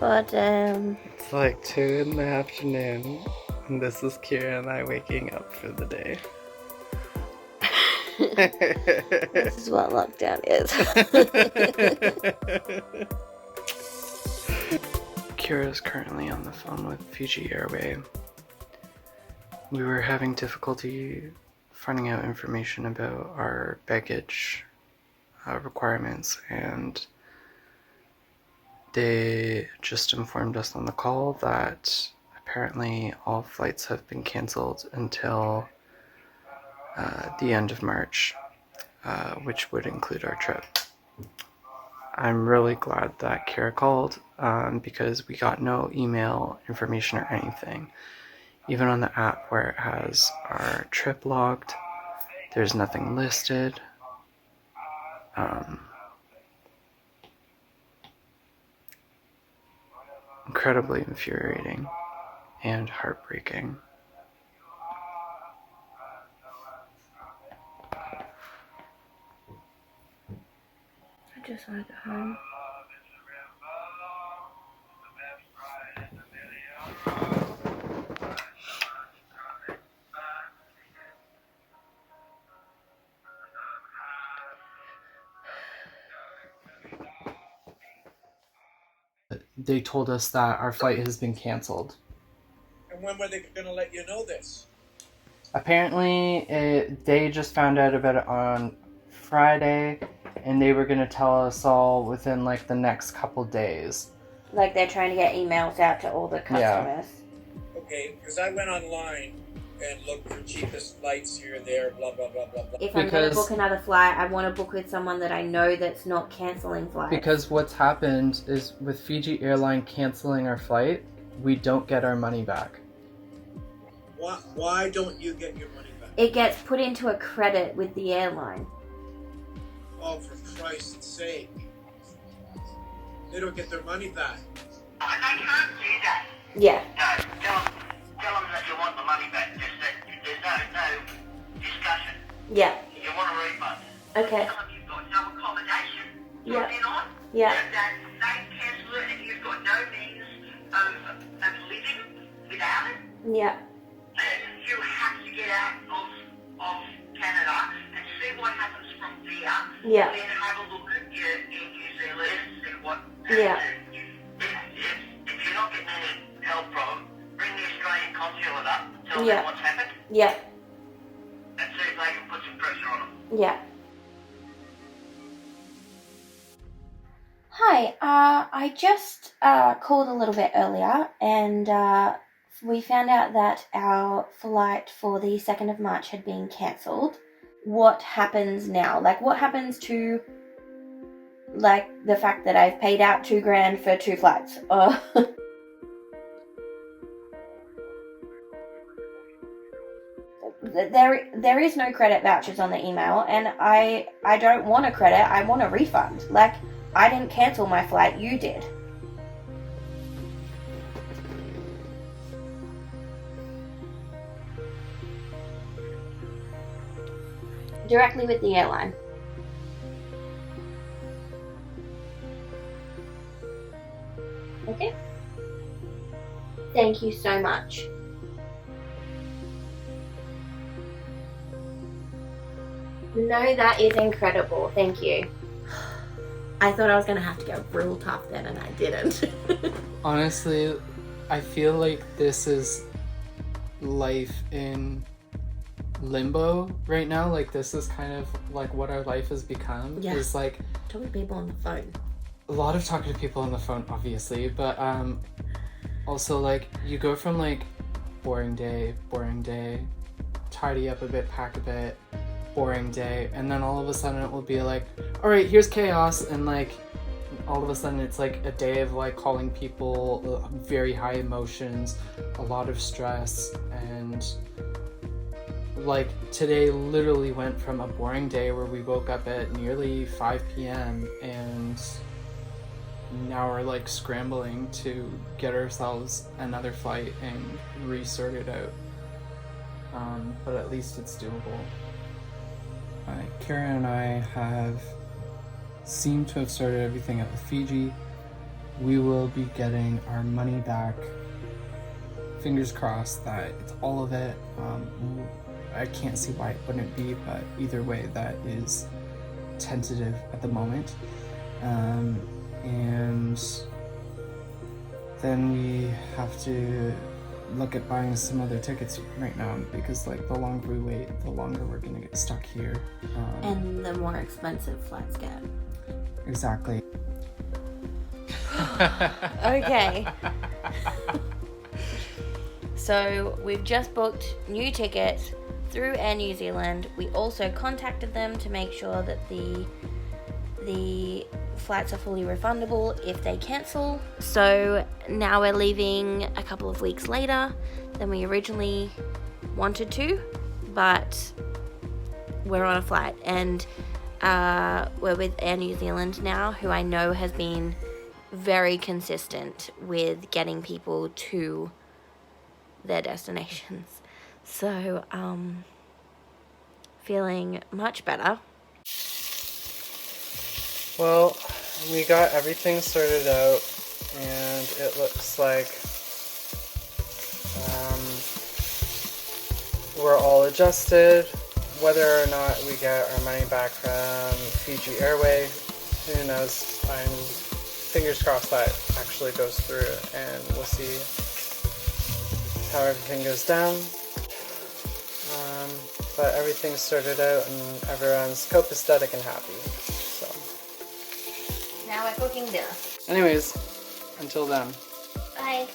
But, It's like 2 in the afternoon, and this is Kirra and I waking up for the day. this is what lockdown is. Kirra is currently on the phone with Fiji Airways. We were having difficulty finding out information about our baggage requirements, and they just informed us on the call that apparently all flights have been cancelled until the end of March, which would include our trip. I'm really glad that Kirra called because we got no email information or anything. Even on the app where it has our trip logged, there's nothing listed. Incredibly infuriating and heartbreaking. I just want to go home. They told us that our flight has been cancelled. And when were they going to let you know this? Apparently, they just found out about it on Friday, and they were going to tell us all within like the next couple days. Like they're trying to get emails out to all the customers. Yeah. Okay, because I went online and looked for cheapest flights here, there, blah, blah, blah, blah, blah. If I'm going to book another flight, I want to book with someone that I know that's not cancelling flights. Because what's happened is with Fiji Airline cancelling our flight, we don't get our money back. Why don't you get your money back? It gets put into a credit with the airline. Oh, for Christ's sake. They don't get their money back. They can't do that. Yeah. No, tell them that you want the money back. Just that there's no discussion. Yeah. You want a refund. Okay. Tell them you've got no accommodation Yeah. in on. Yeah. That they cancel it and you've got no means of living without it. Yeah. And you have to get out of Canada and see what happens from there. Yeah. Then have a look at your New Zealand and see what Yeah. If you're not getting any help from, bring the Australian consulate up, tell Yeah. them what's happened, Yeah. and see if they can put some pressure on them. Yeah. Hi, I just called a little bit earlier and we found out that our flight for the 2nd of March had been cancelled. What happens now? Like, what happens to, like, the fact that I've paid out $2,000 for 2 flights? There is no credit vouchers on the email, and I don't want a credit, I want a refund. Like, I didn't cancel my flight, you did. Directly with the airline. Okay. Thank you so much. No, that is incredible. Thank you. I thought I was going to have to go real tough then, and I didn't. Honestly, I feel like this is life in limbo right now. Like, this is kind of like what our life has become. Yeah. Is like Talking to people on the phone. a lot of talking to people on the phone, obviously, but also like you go from like boring day, tidy up a bit, pack a bit, boring day, and then all of a sudden it will be like, all right, here's chaos, and like all of a sudden it's like a day of like calling people, very high emotions, a lot of stress, and like today literally went from a boring day where we woke up at nearly 5 p.m. and now we're like scrambling to get ourselves another flight and resort it out. But at least it's doable. Kirra and I have seemed to have sorted everything out with Fiji. we will be getting our money back. Fingers crossed that it's all of it. I can't see why it wouldn't be, but either way, that is tentative at the moment. And then we have to look at buying some other tickets right now, because like the longer we wait, the longer we're gonna get stuck here. And the more expensive flights get. Exactly. Okay. So we've just booked new tickets through Air New Zealand. We also contacted them to make sure that the flights are fully refundable if they cancel. So now we're leaving a couple of weeks later than we originally wanted to, but we're on a flight, and we're with Air New Zealand now, who I know has been very consistent with getting people to their destinations. So feeling much better. Well, we got everything sorted out, and it looks like we're all adjusted. Whether or not we get our money back from Fiji Airway, who knows? I'm fingers crossed that actually goes through, and we'll see how everything goes down. But everything's sorted out, and everyone's copacetic and happy. So. Now we're cooking dinner. Anyways, until then. Bye.